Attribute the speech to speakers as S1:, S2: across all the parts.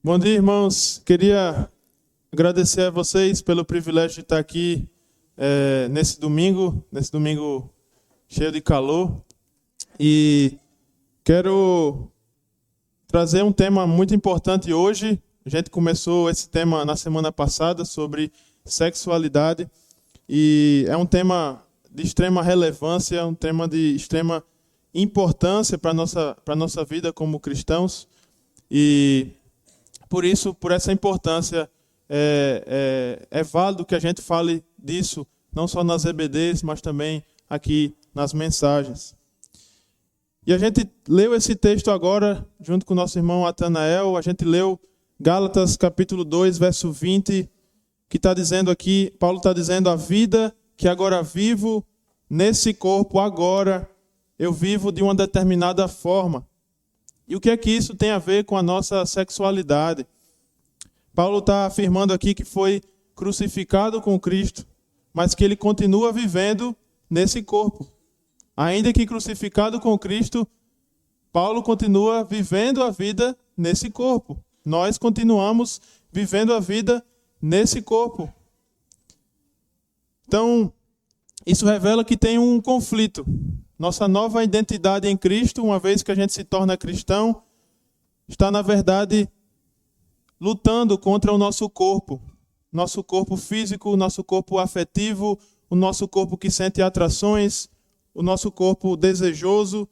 S1: Bom dia, irmãos. Queria agradecer a vocês pelo privilégio de estar aqui nesse domingo cheio de calor. E quero trazer um tema muito importante hoje. A gente começou esse tema na semana passada sobre sexualidade. E é um tema de extrema relevância, é um tema de extrema importância para a nossa vida como cristãos. E por essa importância, é válido que a gente fale disso, não só nas EBDs, mas também aqui nas mensagens. E a gente leu esse texto agora, junto com o nosso irmão Atanael, a gente leu Gálatas capítulo 2, verso 20, que está dizendo aqui, Paulo está dizendo: a vida que agora vivo nesse corpo, agora eu vivo de uma determinada forma. E o que é que isso tem a ver com a nossa sexualidade? Paulo está afirmando aqui que foi crucificado com Cristo, mas que ele continua vivendo nesse corpo. Ainda que crucificado com Cristo, Paulo continua vivendo a vida nesse corpo. Nós continuamos vivendo a vida nesse corpo. Então, isso revela que tem um conflito. Nossa nova identidade em Cristo, uma vez que a gente se torna cristão, está, na verdade, lutando contra o nosso corpo físico, o nosso corpo afetivo, o nosso corpo que sente atrações, o nosso corpo desejoso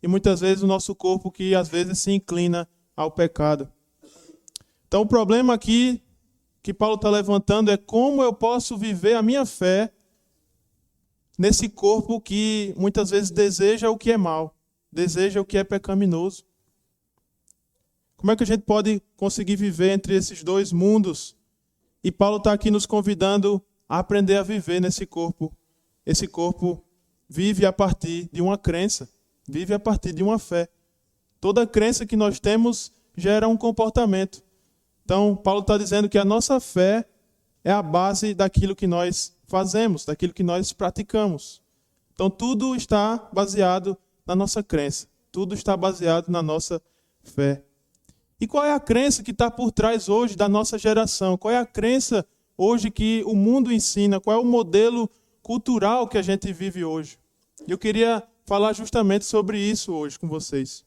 S1: e muitas vezes o nosso corpo que às vezes se inclina ao pecado. Então o problema aqui que Paulo está levantando é como eu posso viver a minha fé nesse corpo que muitas vezes deseja o que é mal, deseja o que é pecaminoso. Como é que a gente pode conseguir viver entre esses dois mundos? E Paulo está aqui nos convidando a aprender a viver nesse corpo. Esse corpo vive a partir de uma crença, vive a partir de uma fé. Toda crença que nós temos gera um comportamento. Então, Paulo está dizendo que a nossa fé é a base daquilo que nós fazemos, daquilo que nós praticamos. Então, tudo está baseado na nossa crença. Tudo está baseado na nossa fé. E qual é a crença que está por trás hoje da nossa geração? Qual é a crença hoje que o mundo ensina? Qual é o modelo cultural que a gente vive hoje? Eu queria falar justamente sobre isso hoje com vocês.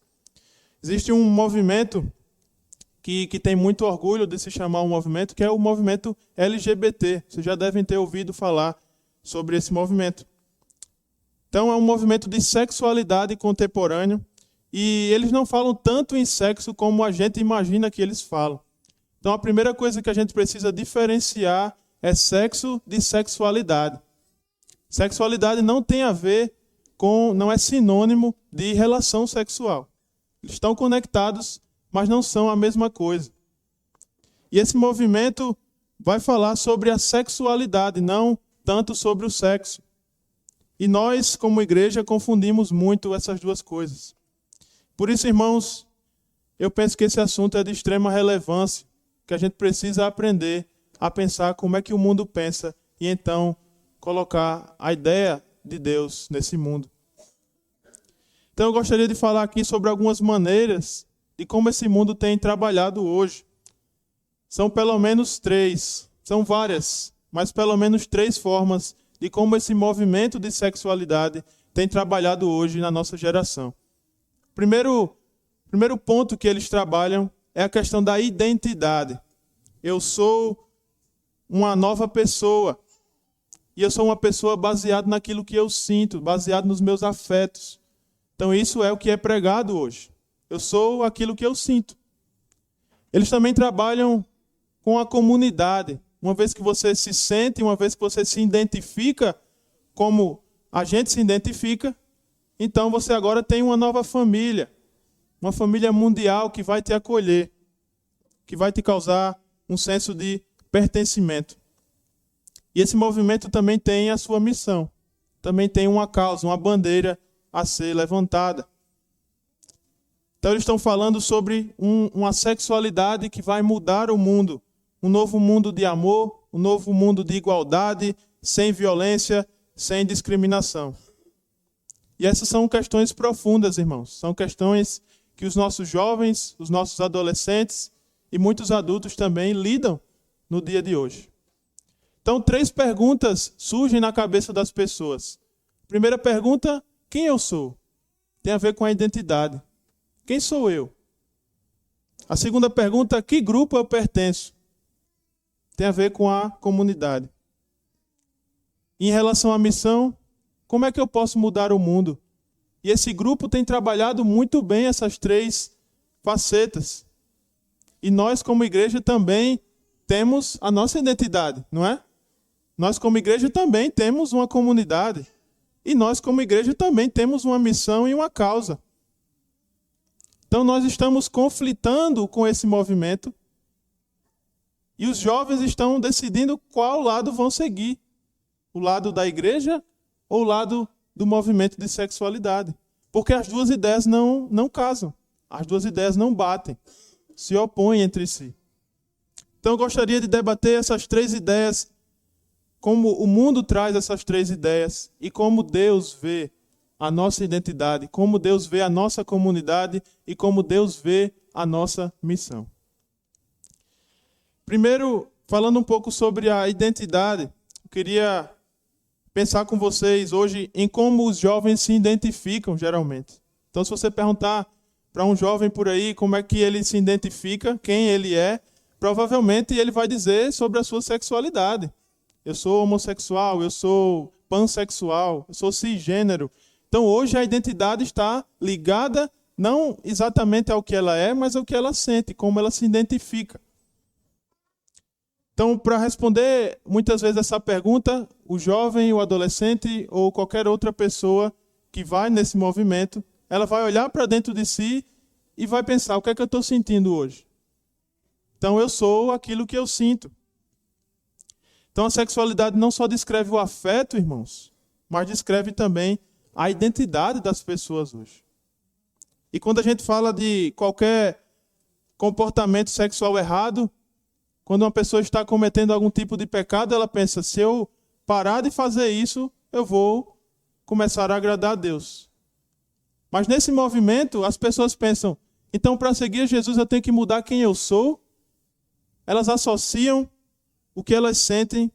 S1: Existe um movimento que tem muito orgulho de se chamar um movimento, que é o movimento LGBT. Vocês já devem ter ouvido falar sobre esse movimento. Então, é um movimento de sexualidade contemporâneo, e eles não falam tanto em sexo como a gente imagina que eles falam. Então, a primeira coisa que a gente precisa diferenciar é sexo de sexualidade. Sexualidade não tem a ver não é sinônimo de relação sexual. Eles estão conectados, mas não são a mesma coisa. E esse movimento vai falar sobre a sexualidade, não tanto sobre o sexo. E nós, como igreja, confundimos muito essas duas coisas. Por isso, irmãos, eu penso que esse assunto é de extrema relevância, que a gente precisa aprender a pensar como é que o mundo pensa e então colocar a ideia de Deus nesse mundo. Então eu gostaria de falar aqui sobre algumas maneiras de como esse mundo tem trabalhado hoje. São pelo menos 3, são várias, mas pelo menos 3 formas de como esse movimento de sexualidade tem trabalhado hoje na nossa geração. Primeiro ponto que eles trabalham é a questão da identidade. Eu sou uma nova pessoa. E eu sou uma pessoa baseada naquilo que eu sinto, baseado nos meus afetos. Então isso é o que é pregado hoje. Eu sou aquilo que eu sinto. Eles também trabalham com a comunidade. Uma vez que você se sente, uma vez que você se identifica como a gente se identifica, então você agora tem uma nova família. Uma família mundial que vai te acolher, que vai te causar um senso de pertencimento. E esse movimento também tem a sua missão. Também tem uma causa, uma bandeira a ser levantada. Então eles estão falando sobre uma sexualidade que vai mudar o mundo. Um novo mundo de amor, um novo mundo de igualdade, sem violência, sem discriminação. E essas são questões profundas, irmãos. São questões que os nossos jovens, os nossos adolescentes e muitos adultos também lidam no dia de hoje. Então, 3 perguntas surgem na cabeça das pessoas. Primeira pergunta, quem eu sou? Tem a ver com a identidade. Quem sou eu? A segunda pergunta, que grupo eu pertenço? Tem a ver com a comunidade. Em relação à missão, como é que eu posso mudar o mundo? E esse grupo tem trabalhado muito bem essas 3 facetas. E nós, como igreja, também temos a nossa identidade, não é? Nós, como igreja, também temos uma comunidade. E nós, como igreja, também temos uma missão e uma causa. Então, nós estamos conflitando com esse movimento. E os jovens estão decidindo qual lado vão seguir. O lado da igreja ou o lado do movimento de sexualidade. Porque as 2 ideias não casam. As 2 ideias não batem. Se opõem entre si. Então eu gostaria de debater essas 3 ideias. Como o mundo traz essas 3 ideias. E como Deus vê a nossa identidade. Como Deus vê a nossa comunidade. E como Deus vê a nossa missão. Primeiro, falando um pouco sobre a identidade. Eu queria pensar com vocês hoje em como os jovens se identificam, geralmente. Então, se você perguntar para um jovem por aí como é que ele se identifica, quem ele é, provavelmente ele vai dizer sobre a sua sexualidade. Eu sou homossexual, eu sou pansexual, eu sou cisgênero. Então, hoje a identidade está ligada não exatamente ao que ela é, mas ao que ela sente, como ela se identifica. Então, para responder muitas vezes essa pergunta, o jovem, o adolescente ou qualquer outra pessoa que vai nesse movimento, ela vai olhar para dentro de si e vai pensar, o que é que eu estou sentindo hoje? Então, eu sou aquilo que eu sinto. Então, a sexualidade não só descreve o afeto, irmãos, mas descreve também a identidade das pessoas hoje. E quando a gente fala de qualquer comportamento sexual errado, quando uma pessoa está cometendo algum tipo de pecado, ela pensa, se eu parar de fazer isso, eu vou começar a agradar a Deus. Mas nesse movimento, as pessoas pensam, então para seguir Jesus eu tenho que mudar quem eu sou. Elas associam o que elas sentem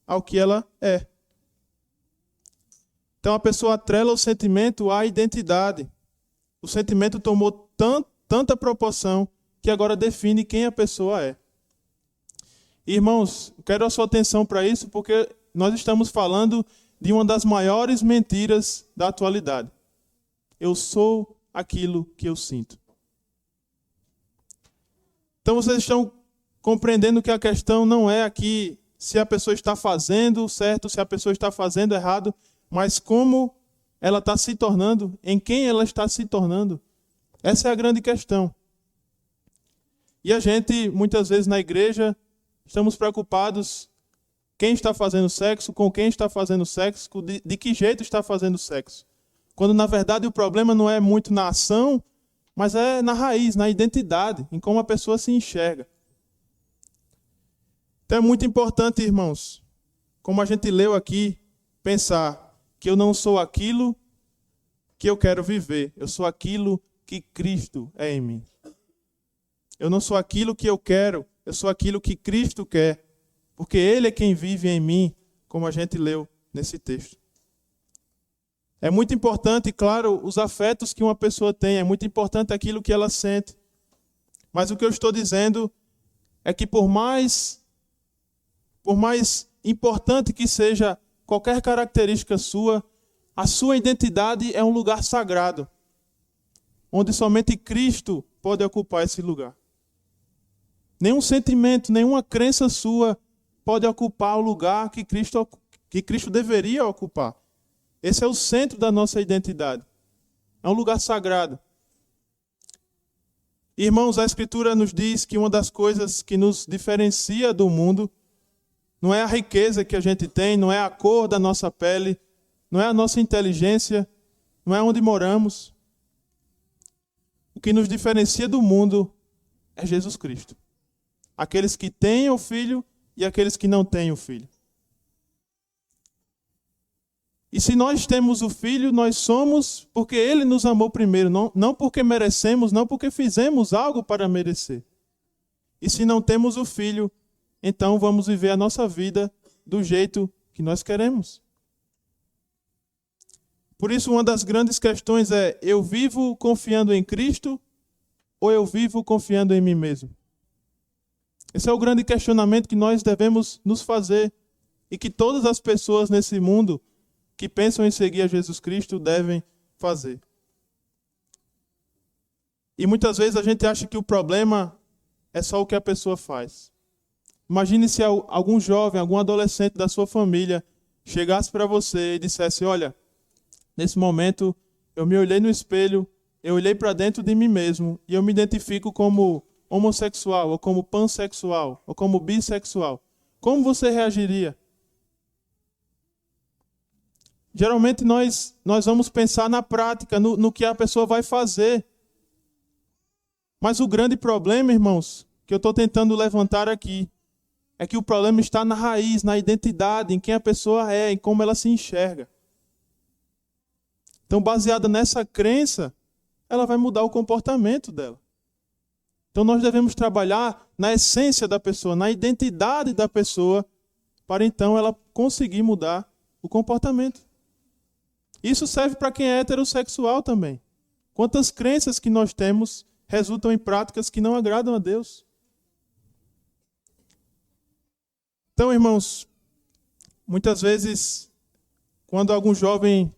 S1: ao que ela é. Então a pessoa atrela o sentimento à identidade. O sentimento tomou tanta proporção que agora define quem a pessoa é. Irmãos, quero a sua atenção para isso, porque nós estamos falando de uma das maiores mentiras da atualidade. Eu sou aquilo que eu sinto. Então vocês estão compreendendo que a questão não é aqui se a pessoa está fazendo certo, se a pessoa está fazendo errado, mas como ela está se tornando, em quem ela está se tornando. Essa é a grande questão. E a gente, muitas vezes na igreja, estamos preocupados quem está fazendo sexo, com quem está fazendo sexo, de que jeito está fazendo sexo. Quando, na verdade, o problema não é muito na ação, mas é na raiz, na identidade, em como a pessoa se enxerga. Então é muito importante, irmãos, como a gente leu aqui, pensar que eu não sou aquilo que eu quero viver, eu sou aquilo que Cristo é em mim. Eu não sou aquilo que eu quero, eu sou aquilo que Cristo quer, porque Ele é quem vive em mim, como a gente leu nesse texto. É muito importante, claro, os afetos que uma pessoa tem, é muito importante aquilo que ela sente. Mas o que eu estou dizendo é que por mais importante que seja qualquer característica sua, a sua identidade é um lugar sagrado, onde somente Cristo pode ocupar esse lugar. Nenhum sentimento, nenhuma crença sua pode ocupar o lugar que Cristo deveria ocupar. Esse é o centro da nossa identidade. É um lugar sagrado. Irmãos, a Escritura nos diz que uma das coisas que nos diferencia do mundo não é a riqueza que a gente tem, não é a cor da nossa pele, não é a nossa inteligência, não é onde moramos. O que nos diferencia do mundo é Jesus Cristo. Aqueles que têm o Filho e aqueles que não têm o Filho. E se nós temos o Filho, nós somos porque Ele nos amou primeiro, não porque merecemos, não porque fizemos algo para merecer. E se não temos o Filho, então vamos viver a nossa vida do jeito que nós queremos. Por isso, uma das grandes questões é: eu vivo confiando em Cristo ou eu vivo confiando em mim mesmo? Esse é o grande questionamento que nós devemos nos fazer e que todas as pessoas nesse mundo que pensam em seguir a Jesus Cristo devem fazer. E muitas vezes a gente acha que o problema é só o que a pessoa faz. Imagine se algum jovem, algum adolescente da sua família chegasse para você e dissesse: olha, nesse momento eu me olhei no espelho, eu olhei para dentro de mim mesmo e eu me identifico como homossexual, ou como pansexual, ou como bissexual. Como você reagiria? Geralmente nós vamos pensar na prática, no que a pessoa vai fazer. Mas o grande problema, irmãos, que eu estou tentando levantar aqui, é que o problema está na raiz, na identidade, em quem a pessoa é, em como ela se enxerga. Então, baseada nessa crença, ela vai mudar o comportamento dela. Então, nós devemos trabalhar na essência da pessoa, na identidade da pessoa, para então ela conseguir mudar o comportamento. Isso serve para quem é heterossexual também. Quantas crenças que nós temos resultam em práticas que não agradam a Deus? Então, irmãos, muitas vezes, quando algum jovem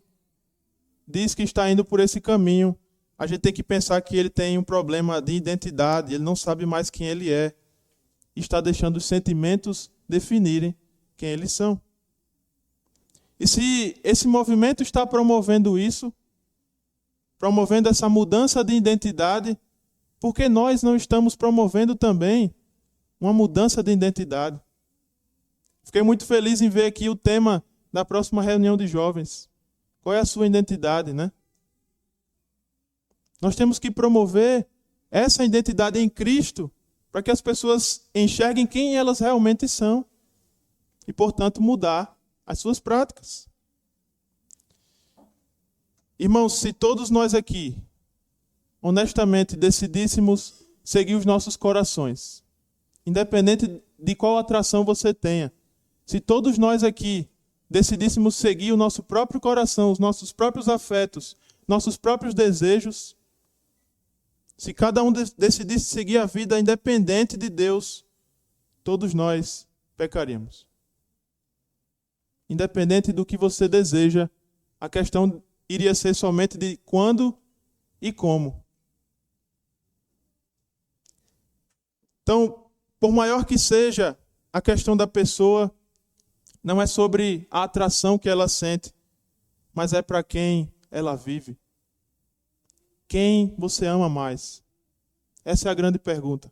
S1: diz que está indo por esse caminho, a gente tem que pensar que ele tem um problema de identidade, ele não sabe mais quem ele é, e está deixando os sentimentos definirem quem eles são. E se esse movimento está promovendo isso, promovendo essa mudança de identidade, por que nós não estamos promovendo também uma mudança de identidade? Fiquei muito feliz em ver aqui o tema da próxima reunião de jovens. Qual é a sua identidade, né? Nós temos que promover essa identidade em Cristo para que as pessoas enxerguem quem elas realmente são e, portanto, mudar as suas práticas. Irmãos, se todos nós aqui, honestamente, decidíssemos seguir os nossos corações, independente de qual atração você tenha, se todos nós aqui decidíssemos seguir o nosso próprio coração, os nossos próprios afetos, nossos próprios desejos, se cada um decidisse seguir a vida independente de Deus, todos nós pecaríamos. Independente do que você deseja, a questão iria ser somente de quando e como. Então, por maior que seja a questão da pessoa, não é sobre a atração que ela sente, mas é para quem ela vive. Quem você ama mais? Essa é a grande pergunta.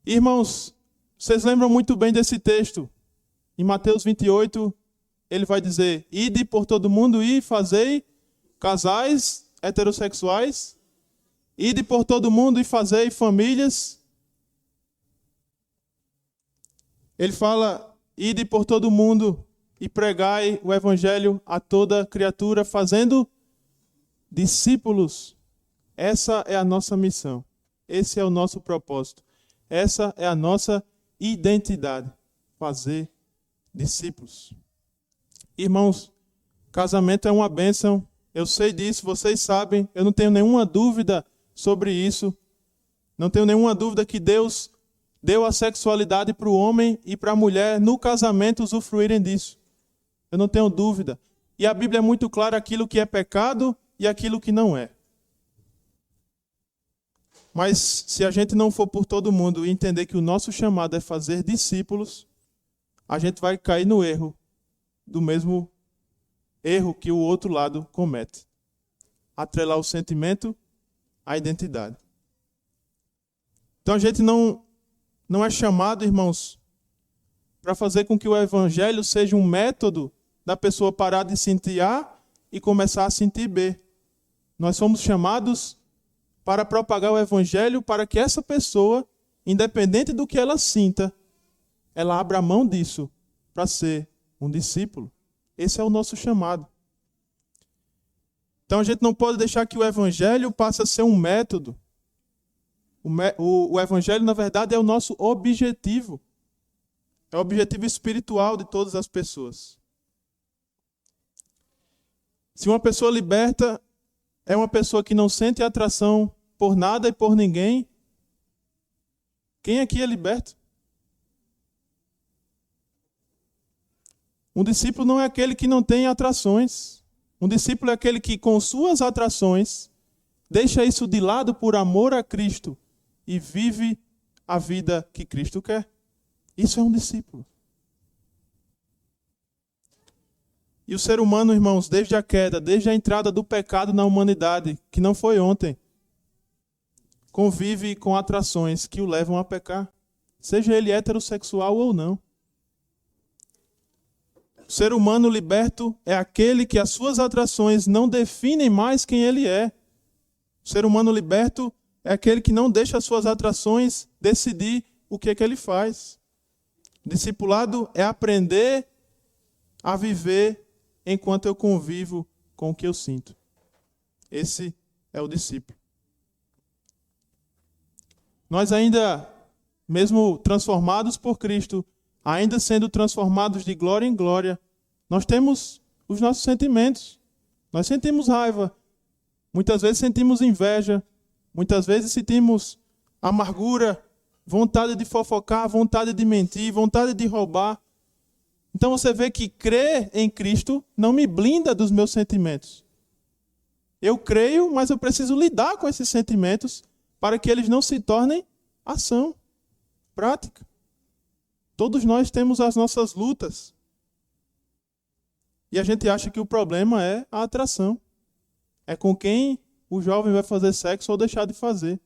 S1: Irmãos, vocês lembram muito bem desse texto. Em Mateus 28, ele vai dizer: ide por todo mundo e fazei casais heterossexuais, ide por todo mundo e fazei famílias. Ele fala: ide por todo mundo e pregai o evangelho a toda criatura, fazendo discípulos. Essa é a nossa missão. Esse é o nosso propósito. Essa é a nossa identidade. Fazer discípulos. Irmãos, casamento é uma bênção. Eu sei disso, vocês sabem. Eu não tenho nenhuma dúvida sobre isso. Não tenho nenhuma dúvida que Deus deu a sexualidade para o homem e para a mulher no casamento usufruírem disso. Eu não tenho dúvida. E a Bíblia é muito clara aquilo que é pecado e aquilo que não é. Mas se a gente não for por todo mundo e entender que o nosso chamado é fazer discípulos, a gente vai cair no erro, do mesmo erro que o outro lado comete. Atrelar o sentimento à identidade. Então a gente não é chamado, irmãos, para fazer com que o evangelho seja um método da pessoa parar de sentir A e começar a sentir B. Nós somos chamados para propagar o evangelho para que essa pessoa, independente do que ela sinta, ela abra mão disso para ser um discípulo. Esse é o nosso chamado. Então a gente não pode deixar que o evangelho passe a ser um método O Evangelho, na verdade, é o nosso objetivo. É o objetivo espiritual de todas as pessoas. Se uma pessoa liberta é uma pessoa que não sente atração por nada e por ninguém, quem aqui é liberto? Um discípulo não é aquele que não tem atrações. Um discípulo é aquele que, com suas atrações, deixa isso de lado por amor a Cristo e vive a vida que Cristo quer. Isso é um discípulo. E o ser humano, irmãos, desde a queda, desde a entrada do pecado na humanidade, que não foi ontem, convive com atrações que o levam a pecar, seja ele heterossexual ou não. O ser humano liberto é aquele que as suas atrações não definem mais quem ele é. O ser humano liberto é aquele que não deixa as suas atrações decidir o que é que ele faz. Discipulado é aprender a viver enquanto eu convivo com o que eu sinto. Esse é o discípulo. Nós ainda, mesmo transformados por Cristo, ainda sendo transformados de glória em glória, nós temos os nossos sentimentos. Nós sentimos raiva, muitas vezes sentimos inveja, muitas vezes sentimos amargura, vontade de fofocar, vontade de mentir, vontade de roubar. Então você vê que crer em Cristo não me blinda dos meus sentimentos. Eu creio, mas eu preciso lidar com esses sentimentos para que eles não se tornem ação, prática. Todos nós temos as nossas lutas. E a gente acha que o problema é a atração. É com quem o jovem vai fazer sexo ou deixar de fazer.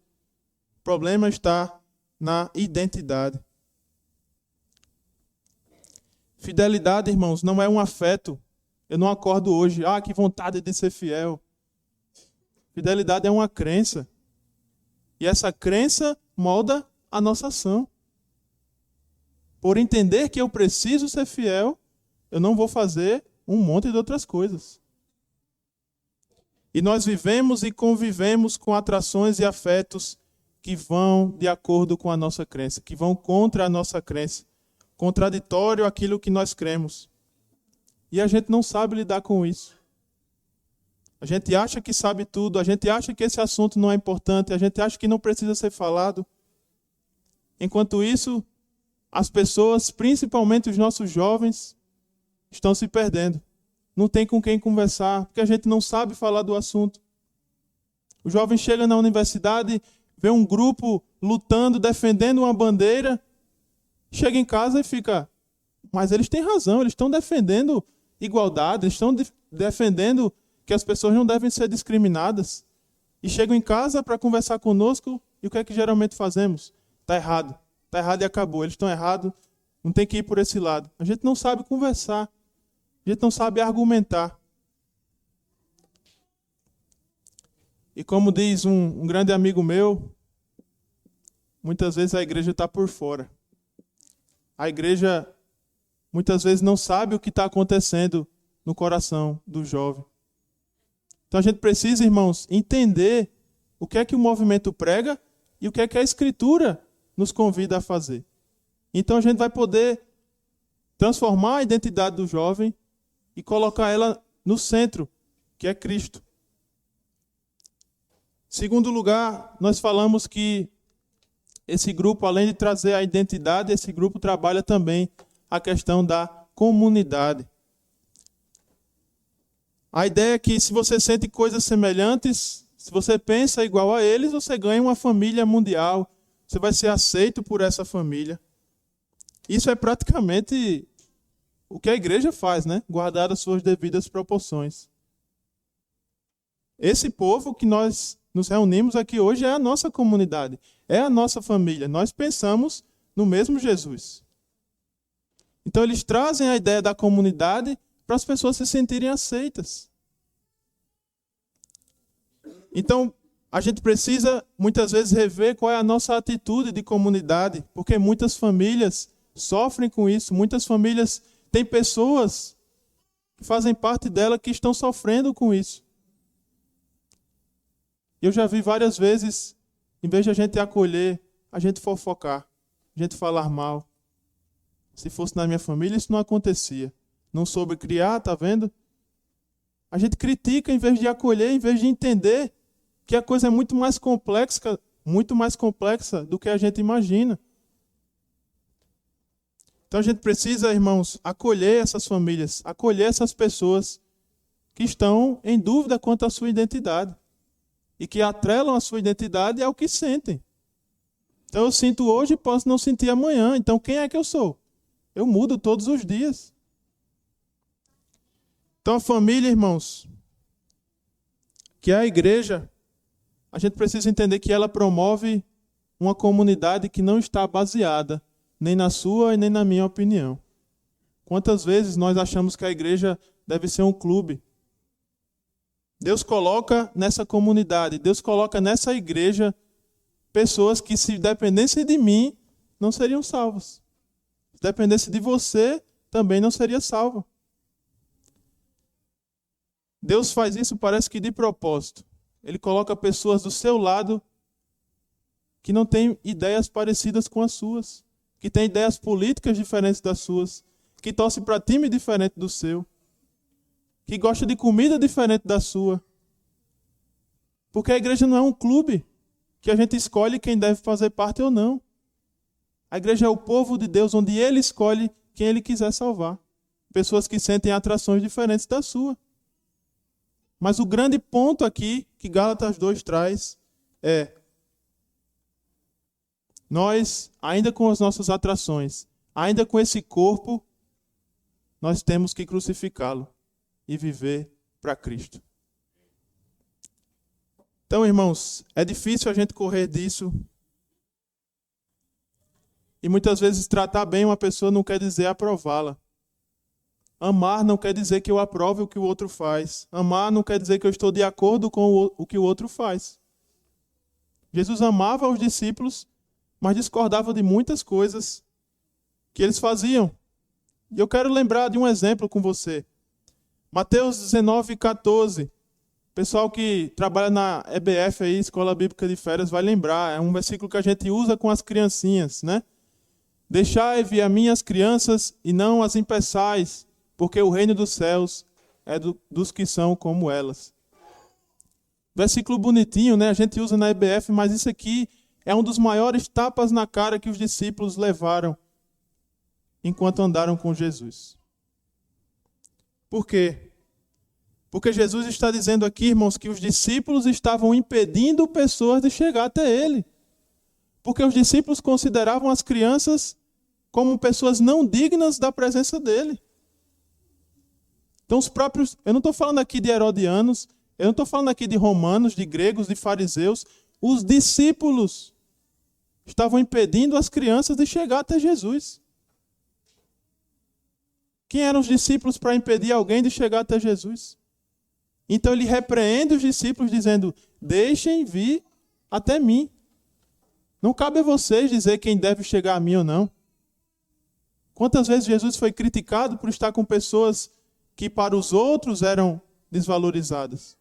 S1: O problema está na identidade. Fidelidade, irmãos, não é um afeto. Eu não acordo hoje, que vontade de ser fiel. Fidelidade é uma crença. E essa crença molda a nossa ação. Por entender que eu preciso ser fiel, eu não vou fazer um monte de outras coisas. E nós vivemos e convivemos com atrações e afetos que vão de acordo com a nossa crença, que vão contra a nossa crença, contraditório àquilo que nós cremos. E a gente não sabe lidar com isso. A gente acha que sabe tudo, a gente acha que esse assunto não é importante, a gente acha que não precisa ser falado. Enquanto isso, as pessoas, principalmente os nossos jovens, estão se perdendo. Não tem com quem conversar, porque a gente não sabe falar do assunto. O jovem chega na universidade, vê um grupo lutando, defendendo uma bandeira, chega em casa e fica, mas eles têm razão, eles estão defendendo igualdade, eles estão defendendo que as pessoas não devem ser discriminadas. E chegam em casa para conversar conosco, e o que é que geralmente fazemos? Está errado e acabou, eles estão errados, não tem que ir por esse lado. A gente não sabe conversar, a gente não sabe argumentar. E como diz um grande amigo meu, muitas vezes a igreja está por fora. A igreja muitas vezes não sabe o que está acontecendo no coração do jovem. Então a gente precisa, irmãos, entender o que é que o movimento prega e o que é que a Escritura nos convida a fazer. Então a gente vai poder transformar a identidade do jovem e colocar ela no centro, que é Cristo. Segundo lugar, nós falamos que esse grupo, além de trazer a identidade, esse grupo trabalha também a questão da comunidade. A ideia é que se você sente coisas semelhantes, se você pensa igual a eles, você ganha uma família mundial, você vai ser aceito por essa família. Isso é praticamente o que a igreja faz, né? Guardar as suas devidas proporções. Esse povo que nós nos reunimos aqui hoje é a nossa comunidade, é a nossa família. Nós pensamos no mesmo Jesus. Então eles trazem a ideia da comunidade para as pessoas se sentirem aceitas. Então a gente precisa muitas vezes rever qual é a nossa atitude de comunidade, porque muitas famílias sofrem com isso, muitas famílias têm pessoas que fazem parte dela que estão sofrendo com isso. Eu já vi várias vezes Em vez de a gente acolher, a gente fofocar, a gente falar mal. Se fosse na minha família, isso não acontecia. Não soube criar, tá vendo? A gente critica em vez de acolher, em vez de entender que a coisa é muito mais complexa do que a gente imagina. Então a gente precisa, irmãos, acolher essas famílias, acolher essas pessoas que estão em dúvida quanto à sua identidade e que atrelam a sua identidade ao que sentem. Então eu sinto hoje e posso não sentir amanhã. Então quem é que eu sou? Eu mudo todos os dias. Então a família, irmãos, que é a igreja, a gente precisa entender que ela promove uma comunidade que não está baseada nem na sua e nem na minha opinião. Quantas vezes nós achamos que a igreja deve ser um clube? Deus coloca nessa comunidade, Deus coloca nessa igreja pessoas que, se dependessem de mim, não seriam salvas. Se dependesse de você, também não seria salvo. Deus faz isso, parece que de propósito. Ele coloca pessoas do seu lado que não têm ideias parecidas com as suas, que têm ideias políticas diferentes das suas, que torce para time diferente do seu, que gosta de comida diferente da sua. Porque a igreja não é um clube que a gente escolhe quem deve fazer parte ou não. A igreja é o povo de Deus, onde Ele escolhe quem Ele quiser salvar. Pessoas que sentem atrações diferentes da sua. Mas o grande ponto aqui que Gálatas 2 traz é: nós, ainda com as nossas atrações, ainda com esse corpo, nós temos que crucificá-lo e viver para Cristo. Então, irmãos, é difícil a gente correr disso. E muitas vezes tratar bem uma pessoa não quer dizer aprová-la. Amar não quer dizer que eu aprove o que o outro faz. Amar não quer dizer que eu estou de acordo com o que o outro faz. Jesus amava os discípulos, mas discordava de muitas coisas que eles faziam. E eu quero lembrar de um exemplo com você. Mateus 19:14. Pessoal que trabalha na EBF, aí, Escola Bíblica de Férias, vai lembrar. É um versículo que a gente usa com as criancinhas, né? Deixai vir a mim as crianças e não as impeçais, porque o reino dos céus é dos que são como elas. Versículo bonitinho, né? A gente usa na EBF, mas isso aqui é um dos maiores tapas na cara que os discípulos levaram enquanto andaram com Jesus. Por quê? Porque Jesus está dizendo aqui, irmãos, que os discípulos estavam impedindo pessoas de chegar até Ele. Porque os discípulos consideravam as crianças como pessoas não dignas da presença dEle. Então os próprios, eu não estou falando aqui de herodianos, eu não estou falando aqui de romanos, de gregos, de fariseus. Os discípulos estavam impedindo as crianças de chegar até Jesus. Quem eram os discípulos para impedir alguém de chegar até Jesus? Então ele repreende os discípulos dizendo: deixem vir até mim. Não cabe a vocês dizer quem deve chegar a mim ou não. Quantas vezes Jesus foi criticado por estar com pessoas que para os outros eram desvalorizadas?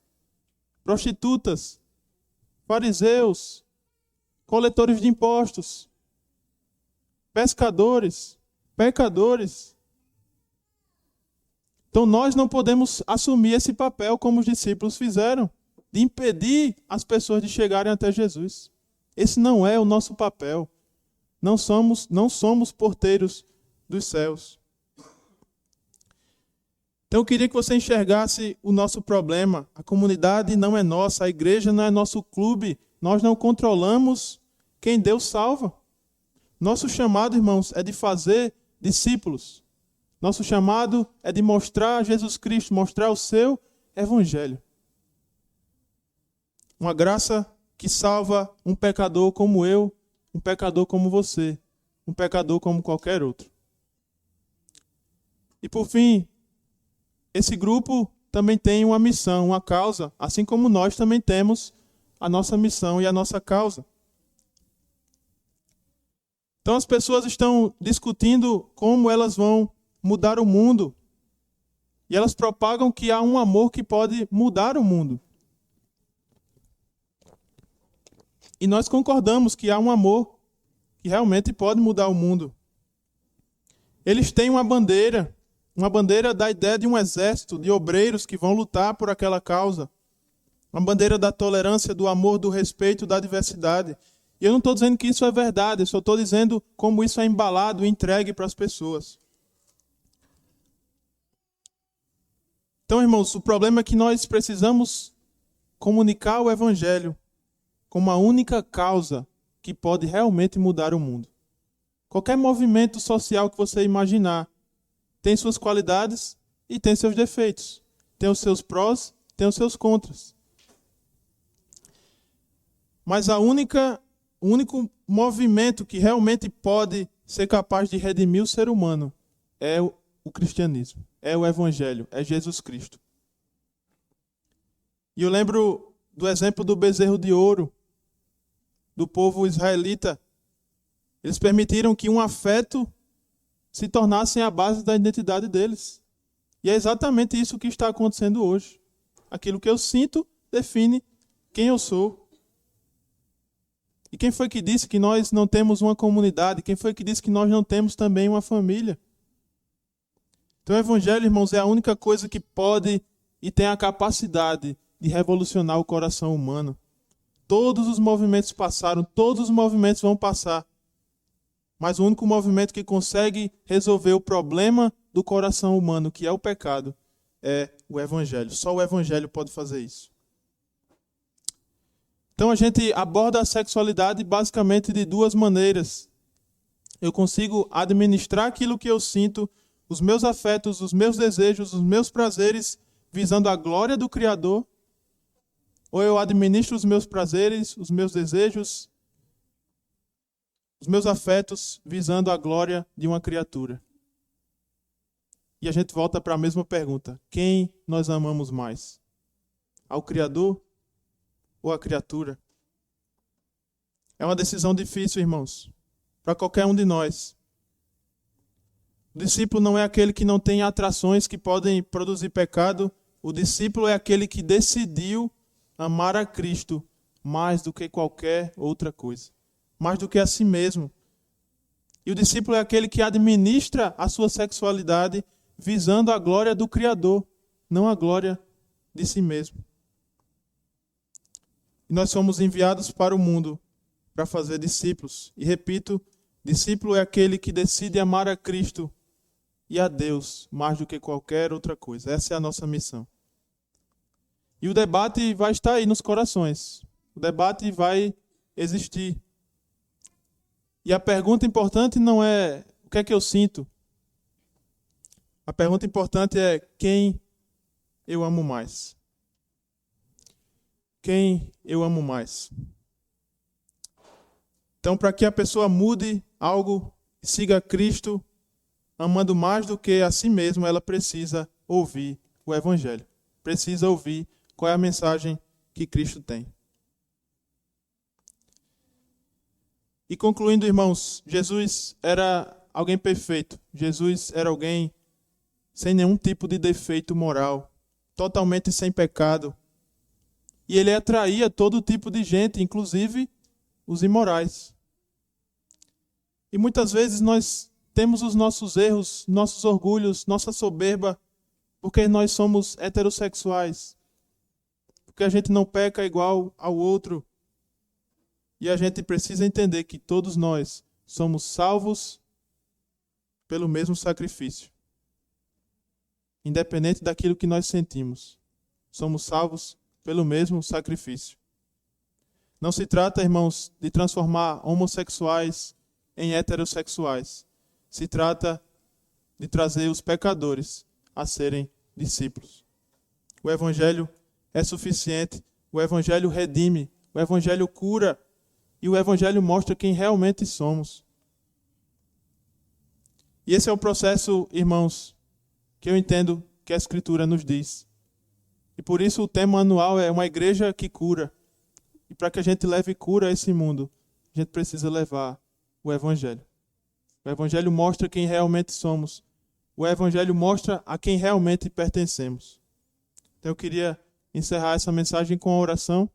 S1: Prostitutas, fariseus, coletores de impostos, pescadores, pecadores. Então nós não podemos assumir esse papel como os discípulos fizeram, de impedir as pessoas de chegarem até Jesus. Esse não é o nosso papel. Não somos porteiros dos céus. Então eu queria que você enxergasse o nosso problema. A comunidade não é nossa, a igreja não é nosso clube. Nós não controlamos quem Deus salva. Nosso chamado, irmãos, é de fazer discípulos. Nosso chamado é de mostrar Jesus Cristo, mostrar o seu evangelho. Uma graça que salva um pecador como eu, um pecador como você, um pecador como qualquer outro. E por fim, esse grupo também tem uma missão, uma causa, assim como nós também temos a nossa missão e a nossa causa. Então as pessoas estão discutindo como elas vão mudar o mundo. E elas propagam que há um amor que pode mudar o mundo. E nós concordamos que há um amor que realmente pode mudar o mundo. Eles têm uma bandeira da ideia de um exército de obreiros que vão lutar por aquela causa. Uma bandeira da tolerância, do amor, do respeito, da diversidade. E eu não estou dizendo que isso é verdade, eu só estou dizendo como isso é embalado e entregue para as pessoas. Então, irmãos, o problema é que nós precisamos comunicar o Evangelho como a única causa que pode realmente mudar o mundo. Qualquer movimento social que você imaginar tem suas qualidades e tem seus defeitos. Tem os seus prós, tem os seus contras. Mas o único movimento que realmente pode ser capaz de redimir o ser humano é o cristianismo, é o Evangelho, é Jesus Cristo. E eu lembro do exemplo do bezerro de ouro, do povo israelita. Eles permitiram que um afeto se tornasse a base da identidade deles. E é exatamente isso que está acontecendo hoje. Aquilo que eu sinto define quem eu sou. E quem foi que disse que nós não temos uma comunidade? Quem foi que disse que nós não temos também uma família? Então o Evangelho, irmãos, é a única coisa que pode e tem a capacidade de revolucionar o coração humano. Todos os movimentos passaram, todos os movimentos vão passar. Mas o único movimento que consegue resolver o problema do coração humano, que é o pecado, é o Evangelho. Só o Evangelho pode fazer isso. Então a gente aborda a sexualidade basicamente de duas maneiras. Eu consigo administrar aquilo que eu sinto, os meus afetos, os meus desejos, os meus prazeres, visando a glória do Criador. Ou eu administro os meus prazeres, os meus desejos, os meus afetos, visando a glória de uma criatura. E a gente volta para a mesma pergunta. Quem nós amamos mais? Ao Criador ou a criatura? É uma decisão difícil, irmãos, para qualquer um de nós. O discípulo não é aquele que não tem atrações que podem produzir pecado. O discípulo é aquele que decidiu amar a Cristo mais do que qualquer outra coisa, mais do que a si mesmo. E o discípulo é aquele que administra a sua sexualidade visando a glória do Criador, não a glória de si mesmo. E nós somos enviados para o mundo para fazer discípulos. E repito, discípulo é aquele que decide amar a Cristo e a Deus mais do que qualquer outra coisa. Essa é a nossa missão. E o debate vai estar aí nos corações. O debate vai existir. E a pergunta importante não é o que é que eu sinto. A pergunta importante é quem eu amo mais. Quem eu amo mais. Então, para que a pessoa mude algo e siga Cristo, amando mais do que a si mesma, ela precisa ouvir o Evangelho. Precisa ouvir qual é a mensagem que Cristo tem. E concluindo, irmãos, Jesus era alguém perfeito. Jesus era alguém sem nenhum tipo de defeito moral, totalmente sem pecado. E ele atraía todo tipo de gente, inclusive os imorais. E muitas vezes nós temos os nossos erros, nossos orgulhos, nossa soberba, porque nós somos heterossexuais. Porque a gente não peca igual ao outro. E a gente precisa entender que todos nós somos salvos pelo mesmo sacrifício. Independente daquilo que nós sentimos, somos salvos pelo mesmo sacrifício. Não se trata, irmãos, de transformar homossexuais em heterossexuais. Se trata de trazer os pecadores a serem discípulos. O Evangelho é suficiente, o Evangelho redime, o Evangelho cura e o Evangelho mostra quem realmente somos. E esse é o processo, irmãos, que eu entendo que a Escritura nos diz. E por isso o tema anual é uma igreja que cura. E para que a gente leve cura a esse mundo, a gente precisa levar o Evangelho. O Evangelho mostra quem realmente somos. O Evangelho mostra a quem realmente pertencemos. Então eu queria encerrar essa mensagem com a oração.